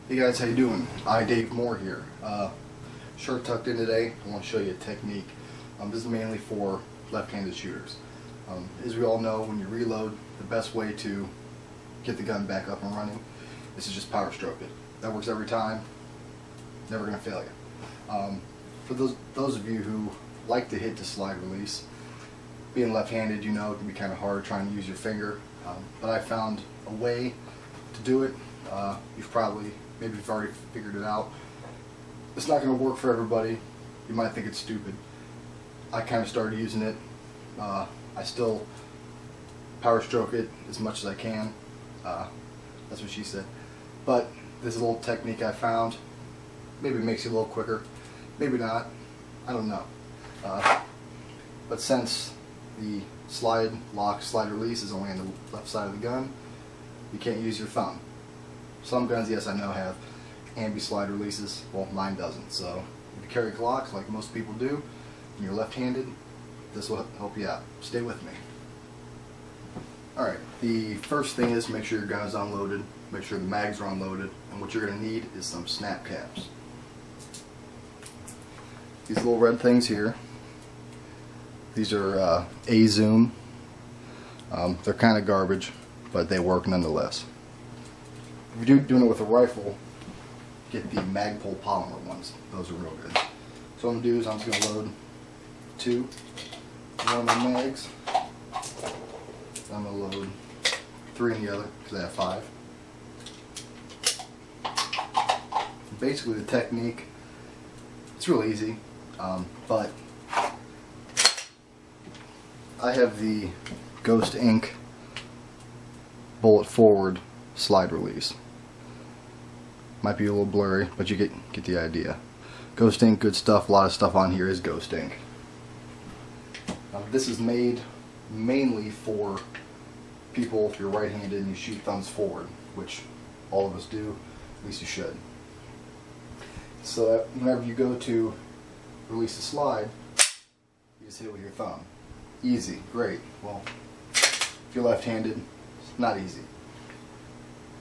Hey guys, how you doing? Dave Moore here. Shirt tucked in today. I want to show you a technique. This is mainly for left-handed shooters. As we all know, when you reload, the best way to get the gun back up and running is to just power stroke it. That works every time. Never going to fail you. For those of you who like to hit the slide release, being left-handed, you know it can be kind of hard trying to use your finger. But I found a way to do it. Maybe you've already figured it out. It's not going to work for everybody. You might think it's stupid. I kind of started using it. I still power stroke it as much as I can. That's what she said. But this is a little technique I found. Maybe it makes you a little quicker. Maybe not. I don't know. But since the slide release is only on the left side of the gun, you can't use your thumb. Some guns, yes, I know, have ambi-slide releases. Well, mine doesn't. So if you carry a Glock, like most people do, and you're left-handed, this will help you out. Stay with me. Alright, the first thing is make sure your gun is unloaded, make sure the mags are unloaded, and what you're going to need is some snap caps. These little red things here, these are A-Zoom. They're kind of garbage, but they work nonetheless. If you're doing it with a rifle, get the Magpul polymer ones. Those are real good. So what I'm going to do is I'm just going to load one of my mags. I'm going to load 3 in the other because I have 5. Basically the technique, it's real easy, but I have the Ghost Ink bullet forward slide release. Might be a little blurry, but you get the idea. Ghost Ink, good stuff. A lot of stuff on here is Ghost Ink. This is made mainly for people if you're right-handed and you shoot thumbs forward, which all of us do. At least you should. So that whenever you go to release the slide, you just hit it with your thumb. Easy, great. Well, if you're left-handed, it's not easy.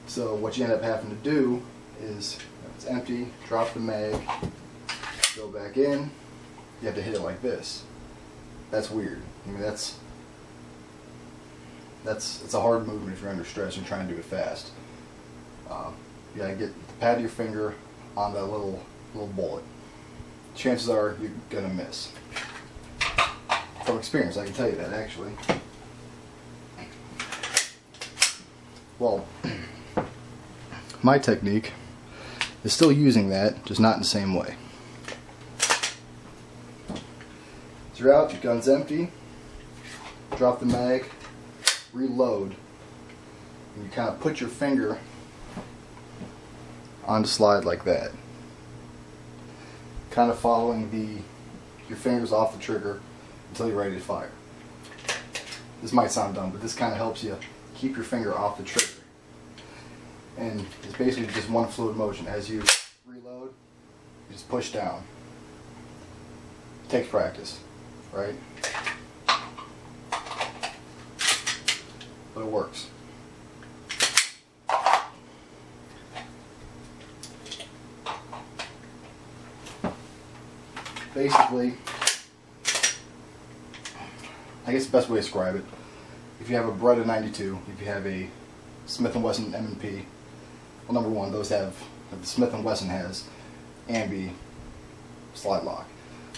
So what you end up having to do is, when it's empty, drop the mag, go back in, you have to hit it like this. That's weird. I mean, it's a hard movement if you're under stress and trying to do it fast. You gotta get the pad of your finger on that little bullet. Chances are you're gonna miss. From experience, I can tell you that actually. Well, my technique is still using that, just not in the same way. So you're out, your gun's empty, drop the mag, reload, and you kind of put your finger on the slide like that. Kind of following your fingers off the trigger until you're ready to fire. This might sound dumb, but this kind of helps you keep your finger off the trigger. And it's basically just one fluid motion. As you reload, you just push down. It takes practice, right? But it works. Basically, I guess the best way to describe it, if you have a Beretta 92, if you have a Smith & Wesson M&P, well, number one, those the Smith & Wesson has ambi slide lock.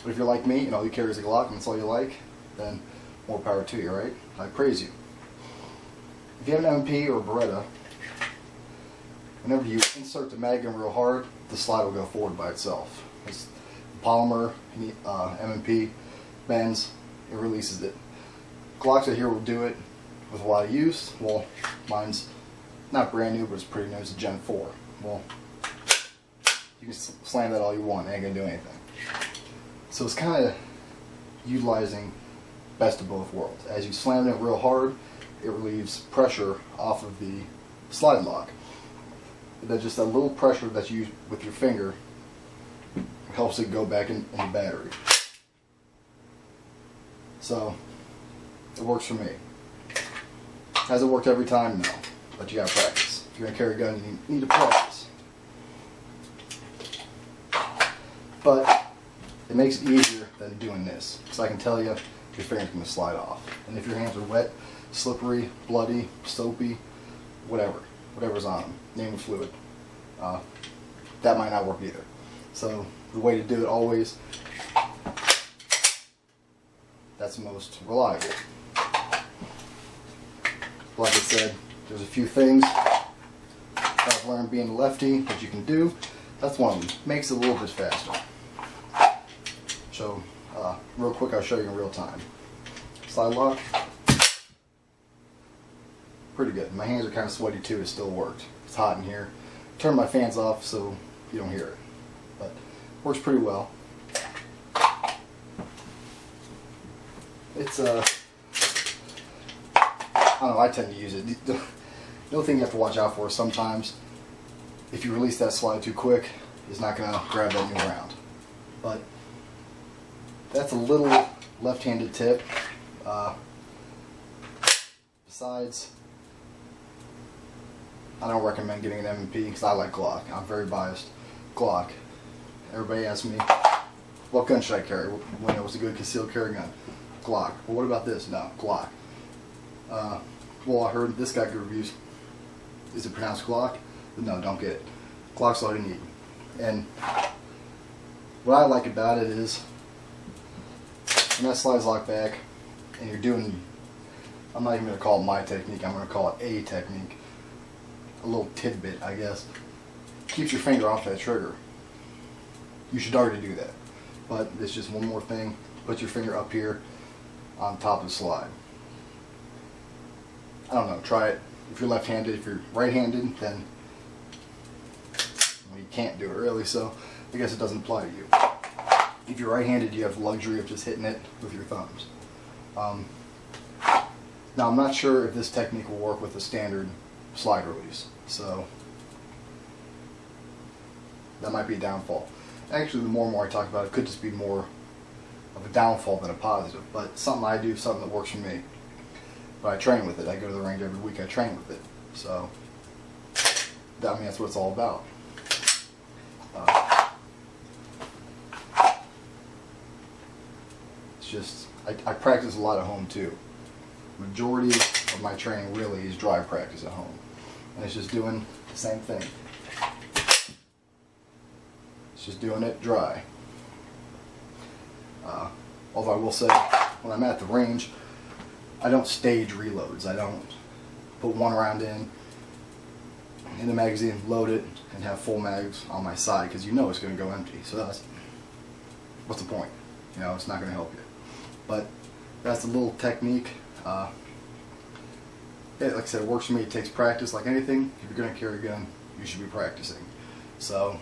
But if you're like me, you carry a Glock and that's all you like, then more power to you, right? I praise you. If you have an M&P or a Beretta, whenever you insert the mag in real hard, the slide will go forward by itself. It's the polymer M&P bends, it releases it. Glocks out here will do it with a lot of use. Well, mine's not brand new, but it's pretty new. It's a Gen 4. Well, you can slam that all you want. It ain't going to do anything. So it's kind of utilizing best of both worlds. As you slam it real hard, it relieves pressure off of the slide lock. Just that little pressure that you use with your finger helps it go back in the battery. So it works for me. Has it worked every time? No. But you gotta practice. If you're gonna carry a gun, you need to practice. but it makes it easier than doing this. So I can tell you your finger's going to slide off. And if your hands are wet, slippery, bloody, soapy, whatever's on them, name of fluid, that might not work either. So the way to do it always, that's the most reliable. Like I said, there's a few things I've learned being a lefty that you can do. That's one of them. Makes it a little bit faster. So, real quick, I'll show you in real time. Slide lock. Pretty good. My hands are kind of sweaty too. It still worked. It's hot in here. Turn my fans off so you don't hear it. But works pretty well. It's I don't know, I tend to use it. The only thing you have to watch out for is sometimes if you release that slide too quick, it's not going to grab that new round. But that's a little left-handed tip. Besides, I don't recommend getting an M&P because I like Glock. I'm very biased. Glock. Everybody asks me, what gun should I carry when it was a good concealed carry gun? Glock. Well, what about this? No, Glock. Well, I heard this got good reviews. Is it pronounced Glock? No, don't get it. Glock's all you need. And what I like about it is when that slides locked back and you're doing, I'm not even going to call it my technique, I'm going to call it a technique. A little tidbit, I guess. Keeps your finger off that trigger. You should already do that. But it's just one more thing. Put your finger up here on top of the slide. I don't know, try it. If you're left-handed, if you're right-handed, then well, you can't do it really, so I guess it doesn't apply to you. If you're right-handed, you have the luxury of just hitting it with your thumbs. Now, I'm not sure if this technique will work with a standard slide release, so that might be a downfall. Actually, the more and more I talk about it, it could just be more of a downfall than a positive, but something I do, something that works for me. But I train with it. I go to the range every week. I train with it. So, I mean, that's what it's all about. It's just, I practice a lot at home too. Majority of my training really is dry practice at home. And it's just doing the same thing. It's just doing it dry. Although I will say, when I'm at the range, I don't stage reloads. I don't put one round in the magazine, load it, and have full mags on my side because you know it's going to go empty. So that's, what's the point? You know, it's not going to help you. But that's a little technique. Yeah, like I said, it works for me. It takes practice like anything. If you're going to carry a gun, you should be practicing. So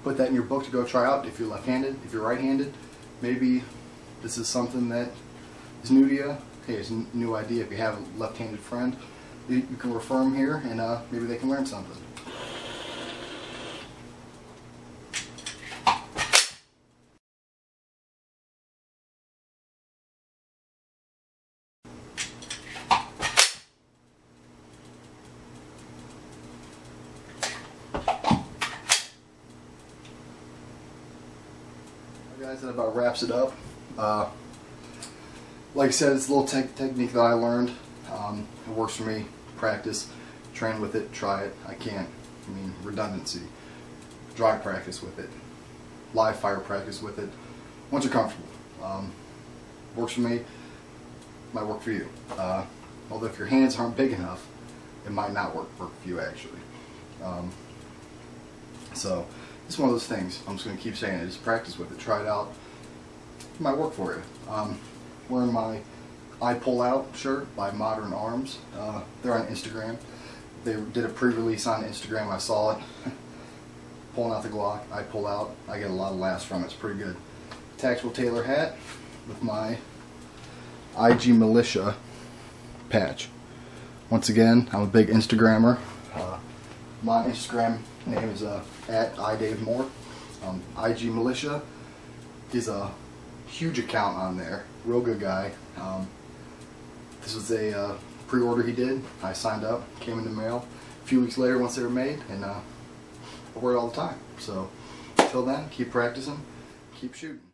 put that in your book to go try out if you're left-handed. If you're right-handed, maybe this is something that is new to you. Hey, it's a new idea. If you have a left-handed friend, you can refer them here and maybe they can learn something. Guys, that about wraps it up. Like I said, it's a little technique that I learned. It works for me. Practice, train with it, try it. I mean, redundancy. Dry practice with it. Live fire practice with it. Once you're comfortable. Works for me. Might work for you. Although if your hands aren't big enough, it might not work for you actually. So it's one of those things. I'm just going to keep saying it. Just practice with it. Try it out. It might work for you. Wearing my I Pull Out shirt by Modern Arms. They're on Instagram. They did a pre-release on Instagram. I saw it. Pulling out the Glock. I Pull Out. I get a lot of laughs from it. It's pretty good. Tactical Tailor hat with my IG Militia patch. Once again, I'm a big Instagrammer. My Instagram name is at @IDaveMoore. IG Militia is a huge account on there. Real good guy. This was a pre-order he did. I signed up, came in the mail a few weeks later once they were made, and I wear it all the time. So Until then, keep practicing, keep shooting.